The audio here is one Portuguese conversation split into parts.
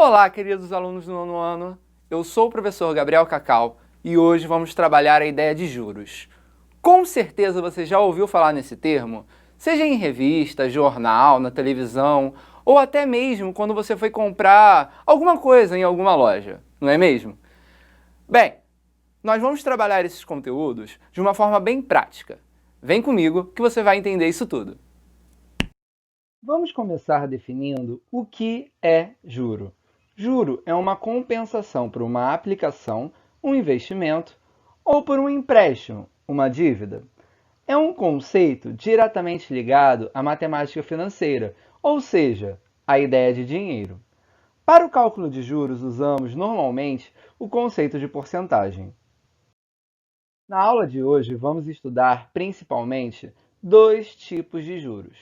Olá, queridos alunos do nono ano. Eu sou o professor Gabriel Cacau e hoje vamos trabalhar a ideia de juros. Com certeza você já ouviu falar nesse termo, seja em revista, jornal, na televisão ou até mesmo quando você foi comprar alguma coisa em alguma loja, não é mesmo? Bem, nós vamos trabalhar esses conteúdos de uma forma bem prática. Vem comigo que você vai entender isso tudo. Vamos começar definindo o que é juro. Juro é uma compensação por uma aplicação, um investimento ou por um empréstimo, uma dívida. É um conceito diretamente ligado à matemática financeira, ou seja, à ideia de dinheiro. Para o cálculo de juros, usamos normalmente o conceito de porcentagem. Na aula de hoje, vamos estudar principalmente dois tipos de juros: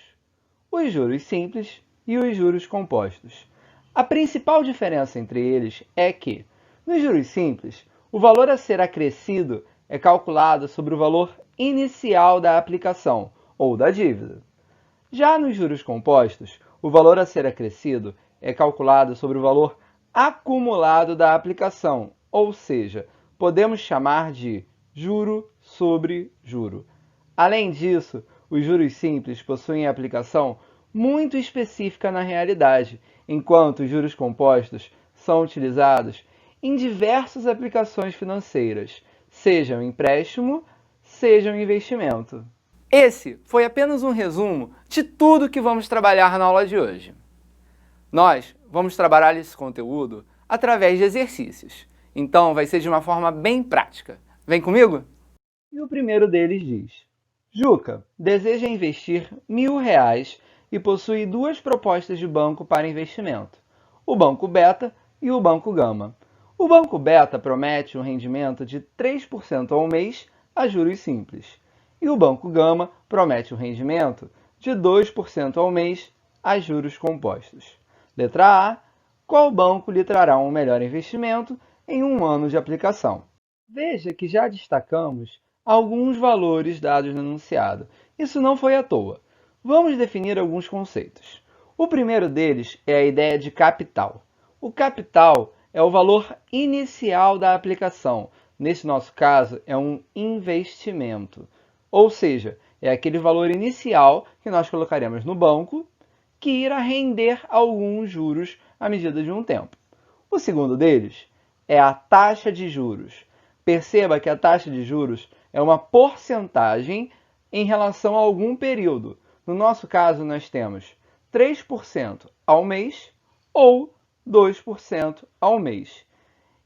os juros simples e os juros compostos. A principal diferença entre eles é que, nos juros simples, o valor a ser acrescido é calculado sobre o valor inicial da aplicação ou da dívida. Já nos juros compostos, o valor a ser acrescido é calculado sobre o valor acumulado da aplicação, ou seja, podemos chamar de juro sobre juro. Além disso, os juros simples possuem aplicação muito específica na realidade, enquanto os juros compostos são utilizados em diversas aplicações financeiras, seja um empréstimo, seja um investimento. Esse foi apenas um resumo de tudo que vamos trabalhar na aula de hoje. Nós vamos trabalhar esse conteúdo através de exercícios, então vai ser de uma forma bem prática. Vem comigo? E o primeiro deles diz: Juca deseja investir R$ 1.000 e possui duas propostas de banco para investimento, o Banco Beta e o Banco Gama. O Banco Beta promete um rendimento de 3% ao mês a juros simples, e o Banco Gama promete um rendimento de 2% ao mês a juros compostos. Letra A. Qual banco lhe trará um melhor investimento em um ano de aplicação? Veja que já destacamos alguns valores dados no enunciado. Isso não foi à toa. Vamos definir alguns conceitos. O primeiro deles é a ideia de capital. O capital é o valor inicial da aplicação. Nesse nosso caso, é um investimento. Ou seja, é aquele valor inicial que nós colocaremos no banco que irá render alguns juros à medida de um tempo. O segundo deles é a taxa de juros. Perceba que a taxa de juros é uma porcentagem em relação a algum período. No nosso caso, nós temos 3% ao mês ou 2% ao mês.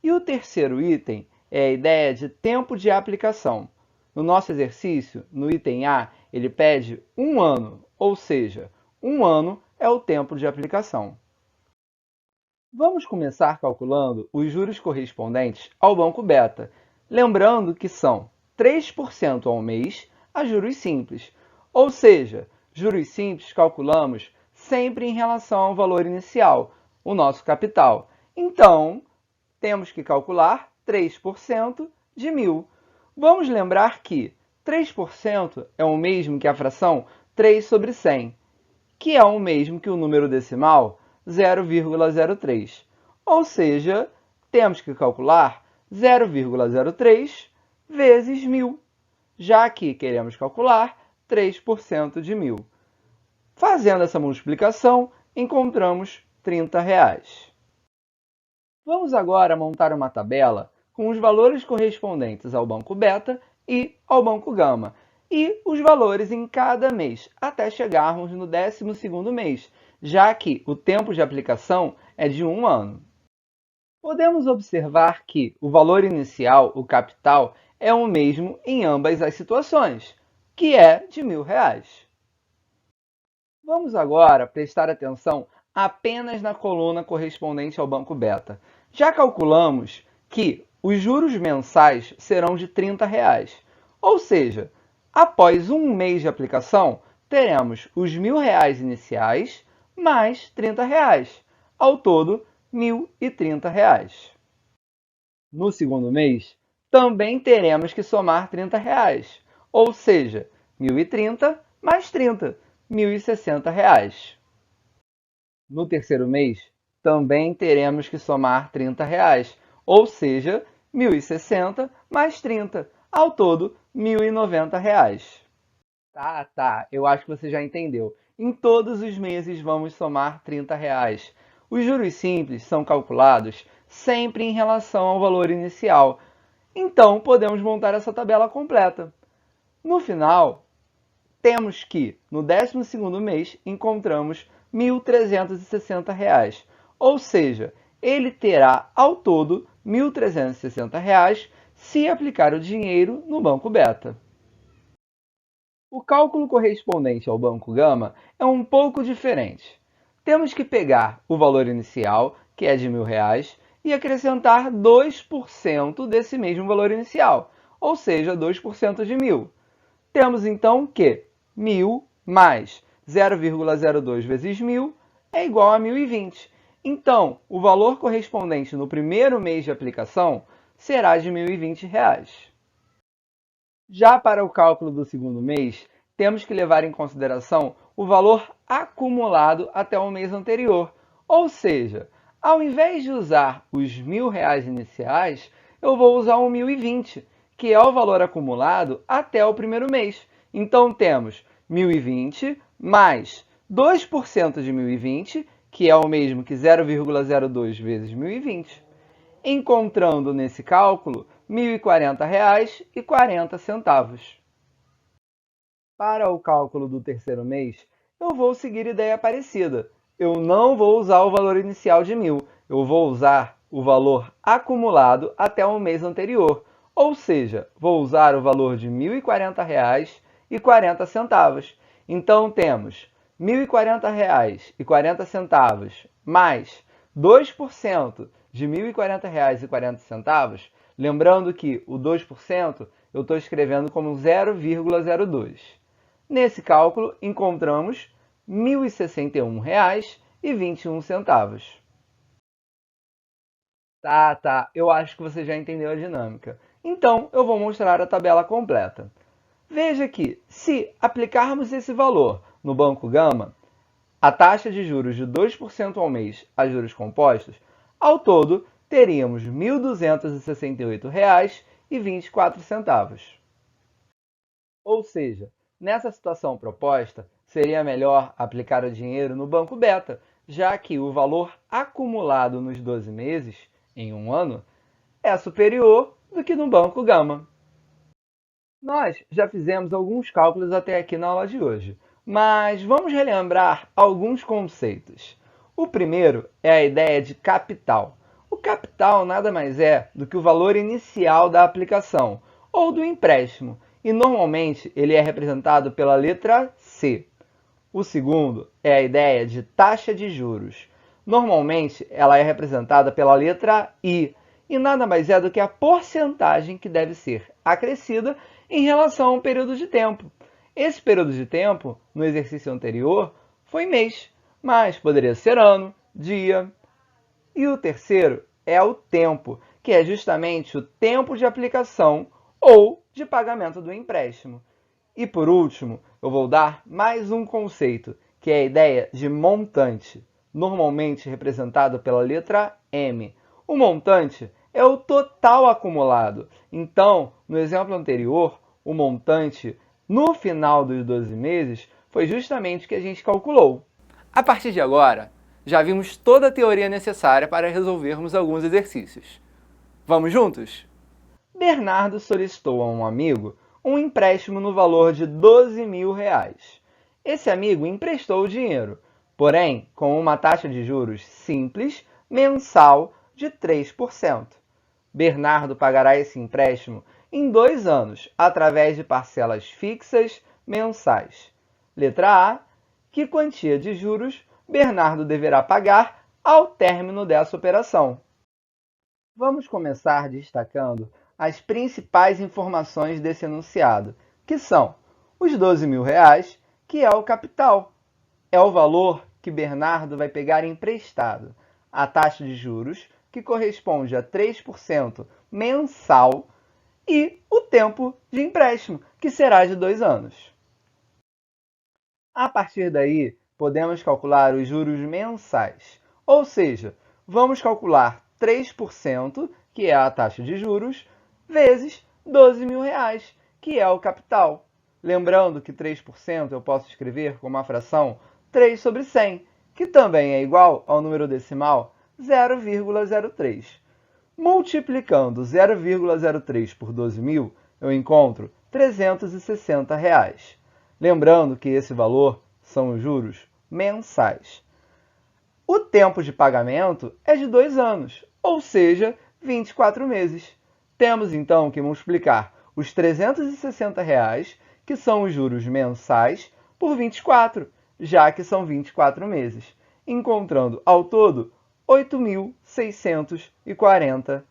E o terceiro item é a ideia de tempo de aplicação. No nosso exercício, no item A, ele pede 1 ano, ou seja, 1 ano é o tempo de aplicação. Vamos começar calculando os juros correspondentes ao Banco Beta, lembrando que são 3% ao mês a juros simples, ou seja, juros simples calculamos sempre em relação ao valor inicial, o nosso capital. Então, temos que calcular 3% de 1.000. Vamos lembrar que 3% é o mesmo que a fração 3 sobre 100, que é o mesmo que o número decimal 0,03. Ou seja, temos que calcular 0,03 vezes 1.000, já que queremos calcular 3% de 1.000. Fazendo essa multiplicação, encontramos R$ 30. Vamos agora montar uma tabela com os valores correspondentes ao Banco Beta e ao Banco Gama, e os valores em cada mês, até chegarmos no 12º mês, já que o tempo de aplicação é de 1 ano. Podemos observar que o valor inicial, o capital, é o mesmo em ambas as situações, que é de R$ 1.000. Vamos agora prestar atenção apenas na coluna correspondente ao Banco Beta. Já calculamos que os juros mensais serão de R$ 30, ou seja, após um mês de aplicação, teremos os R$ 1.000 iniciais mais R$ 30. Ao todo, R$ 1.030. No segundo mês, também teremos que somar R$ 30, ou seja, 1.030 mais 30, R$ 1.060. No terceiro mês, também teremos que somar R$ 30, ou seja, 1.060 mais 30, ao todo R$ 1.090. Tá, eu acho que você já entendeu. Em todos os meses vamos somar R$ 30. Os juros simples são calculados sempre em relação ao valor inicial, então podemos montar essa tabela completa. No final, temos que, no 12º mês, encontramos R$ 1.360, ou seja, ele terá ao todo R$ 1.360 se aplicar o dinheiro no Banco Beta. O cálculo correspondente ao Banco Gama é um pouco diferente. Temos que pegar o valor inicial, que é de R$ 1.000, e acrescentar 2% desse mesmo valor inicial, ou seja, 2% de 1.000. Temos então que 1.000 mais 0,02 vezes 1.000 é igual a 1.020. Então, o valor correspondente no primeiro mês de aplicação será de R$ 1.020. Já para o cálculo do segundo mês, temos que levar em consideração o valor acumulado até o mês anterior. Ou seja, ao invés de usar os R$ 1.000 iniciais, eu vou usar o 1.020, que é o valor acumulado até o primeiro mês. Então, temos 1.020 mais 2% de 1.020, que é o mesmo que 0,02 vezes 1.020, encontrando nesse cálculo R$ 1.040,40. Para o cálculo do terceiro mês, eu vou seguir ideia parecida. Eu não vou usar o valor inicial de 1.000, eu vou usar o valor acumulado até o mês anterior, ou seja, vou usar o valor de R$ 1.040,40. Então, temos R$ 1.040,40 mais 2% de R$ 1.040,40, lembrando que o 2% eu estou escrevendo como 0,02. Nesse cálculo, encontramos R$ 1.061,21. Tá, eu acho que você já entendeu a dinâmica. Então, eu vou mostrar a tabela completa. Veja que, se aplicarmos esse valor no Banco Gama, a taxa de juros de 2% ao mês a juros compostos, ao todo teríamos R$ 1.268,24. Ou seja, nessa situação proposta, seria melhor aplicar o dinheiro no Banco Beta, já que o valor acumulado nos 12 meses, em um ano, é superior do que no Banco Gama. Nós já fizemos alguns cálculos até aqui na aula de hoje, mas vamos relembrar alguns conceitos. O primeiro é a ideia de capital. O capital nada mais é do que o valor inicial da aplicação ou do empréstimo, e normalmente ele é representado pela letra C. O segundo é a ideia de taxa de juros. Normalmente ela é representada pela letra I, e nada mais é do que a porcentagem que deve ser acrescida em relação a um período de tempo. Esse período de tempo, no exercício anterior, foi mês, mas poderia ser ano, dia. E o terceiro é o tempo, que é justamente o tempo de aplicação ou de pagamento do empréstimo. E por último, eu vou dar mais um conceito, que é a ideia de montante, normalmente representado pela letra M. O montante é o total acumulado. Então, no exemplo anterior, o montante no final dos 12 meses foi justamente o que a gente calculou. A partir de agora, já vimos toda a teoria necessária para resolvermos alguns exercícios. Vamos juntos? Bernardo solicitou a um amigo um empréstimo no valor de R$ 12.000. Esse amigo emprestou o dinheiro, porém com uma taxa de juros simples mensal de 3%. Bernardo pagará esse empréstimo em 2 anos, através de parcelas fixas mensais. Letra A. Que quantia de juros Bernardo deverá pagar ao término dessa operação? Vamos começar destacando as principais informações desse enunciado, que são os R$ 12.000, que é o capital. É o valor que Bernardo vai pegar emprestado. A taxa de juros, que corresponde a 3% mensal, e o tempo de empréstimo, que será de 2 anos. A partir daí, podemos calcular os juros mensais. Ou seja, vamos calcular 3%, que é a taxa de juros, vezes R$ 12.000, que é o capital. Lembrando que 3% eu posso escrever como a fração 3 sobre 100, que também é igual ao número decimal 0,03. Multiplicando 0,03 por 12.000, eu encontro R$ 360. Lembrando que esse valor são os juros mensais. O tempo de pagamento é de 2 anos, ou seja, 24 meses. Temos então que multiplicar os R$ 360, que são os juros mensais, por 24, já que são 24 meses, encontrando ao todo R$ 8.640.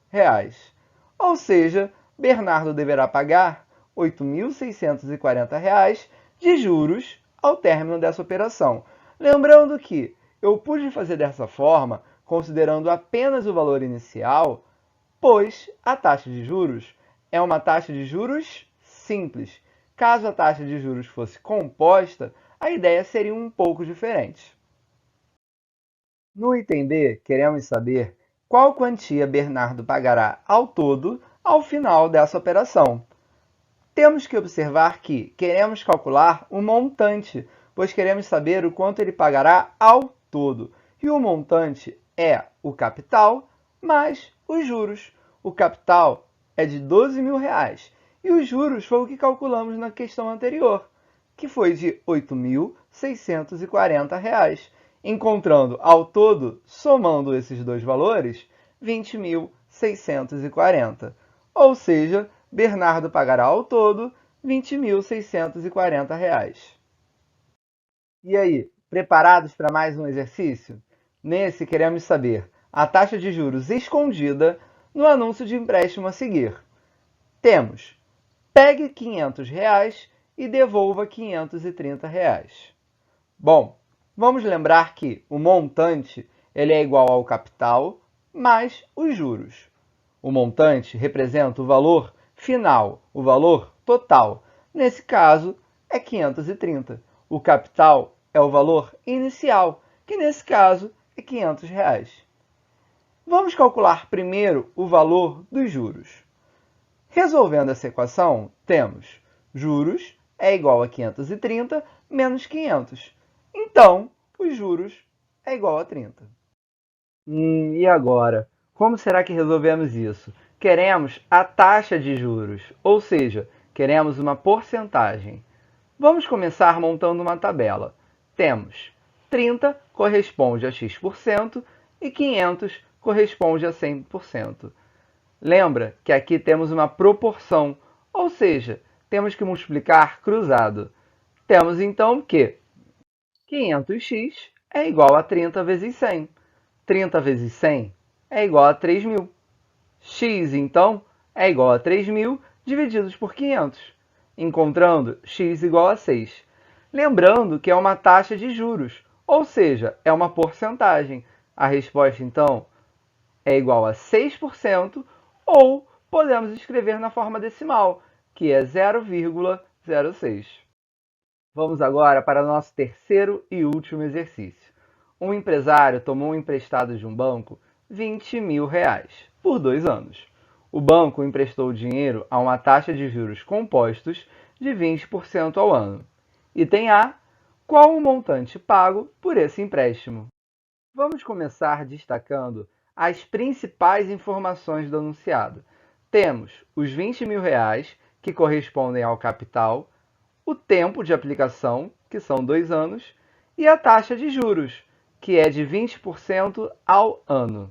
Ou seja, Bernardo deverá pagar R$ 8.640 de juros ao término dessa operação. Lembrando que eu pude fazer dessa forma, considerando apenas o valor inicial, pois a taxa de juros é uma taxa de juros simples. Caso a taxa de juros fosse composta, a ideia seria um pouco diferente. No item B, queremos saber qual quantia Bernardo pagará ao todo ao final dessa operação. Temos que observar que queremos calcular o montante, pois queremos saber o quanto ele pagará ao todo. E o montante é o capital mais os juros. O capital é de R$ 12.000 e os juros foi o que calculamos na questão anterior, que foi de R$ 8.640, encontrando ao todo, somando esses dois valores, R$ 20.640. Ou seja, Bernardo pagará ao todo R$ 20.640. E aí, preparados para mais um exercício? Nesse, queremos saber a taxa de juros escondida no anúncio de empréstimo a seguir. Temos: pegue R$ 500 e devolva R$ 530. Bom, vamos lembrar que o montante ele é igual ao capital mais os juros. O montante representa o valor final, o valor total. Nesse caso, é 530. O capital é o valor inicial, que nesse caso é R$ 500. Vamos calcular primeiro o valor dos juros. Resolvendo essa equação, temos juros é igual a 530 menos 500. Então, os juros é igual a 30. E agora? Como será que resolvemos isso? Queremos a taxa de juros, ou seja, queremos uma porcentagem. Vamos começar montando uma tabela. Temos 30 corresponde a x% e 500 corresponde a 100%. Lembra que aqui temos uma proporção, ou seja, temos que multiplicar cruzado. Temos então que 500x é igual a 30 vezes 100. 30 vezes 100 é igual a 3.000. X, então, é igual a 3.000 divididos por 500, encontrando x igual a 6. Lembrando que é uma taxa de juros, ou seja, é uma porcentagem. A resposta, então, é igual a 6%, ou podemos escrever na forma decimal, que é 0,06. Vamos agora para o nosso terceiro e último exercício. Um empresário tomou emprestado de um banco R$ 20.000 por 2 anos. O banco emprestou o dinheiro a uma taxa de juros compostos de 20% ao ano. Item A. Qual o montante pago por esse empréstimo? Vamos começar destacando as principais informações do anunciado. Temos os R$ 20.000, que correspondem ao capital, o tempo de aplicação, que são 2 anos, e a taxa de juros, que é de 20% ao ano.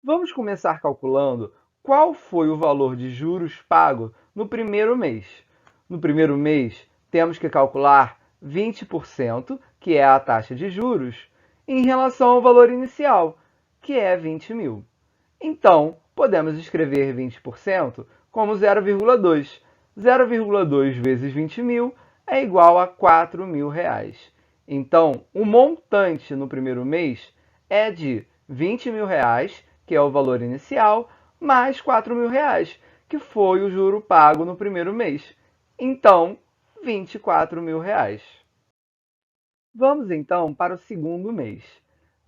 Vamos começar calculando qual foi o valor de juros pago no primeiro mês. No primeiro mês, temos que calcular 20%, que é a taxa de juros, em relação ao valor inicial, que é 20.000. Então, podemos escrever 20% como 0,2. 0,2 vezes 20.000 é igual a R$ 4.000. Então, o montante no primeiro mês é de R$ 20.000, que é o valor inicial, mais R$ 4.000, que foi o juro pago no primeiro mês. Então, R$ 24.000. Vamos então para o segundo mês.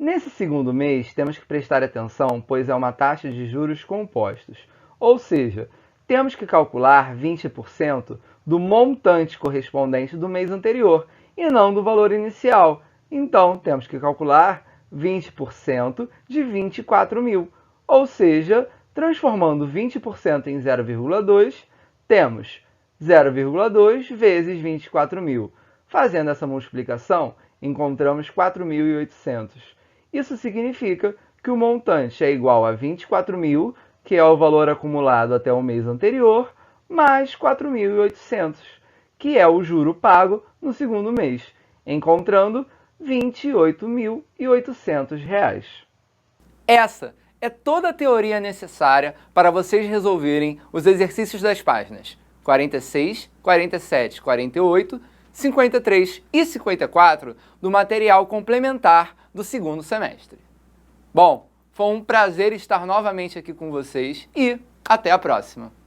Nesse segundo mês, temos que prestar atenção, pois é uma taxa de juros compostos, ou seja, temos que calcular 20% do montante correspondente do mês anterior e não do valor inicial. Então, temos que calcular 20% de 24 mil, ou seja, transformando 20% em 0,2, temos 0,2 vezes 24 mil. Fazendo essa multiplicação, encontramos 4.800. Isso significa que o montante é igual a 24 mil, que é o valor acumulado até o mês anterior, mais 4.800, que é o juro pago no segundo mês, encontrando R$ 28.800. Essa é toda a teoria necessária para vocês resolverem os exercícios das páginas 46, 47, 48, 53 e 54 do material complementar do segundo semestre. Bom, foi um prazer estar novamente aqui com vocês e até a próxima!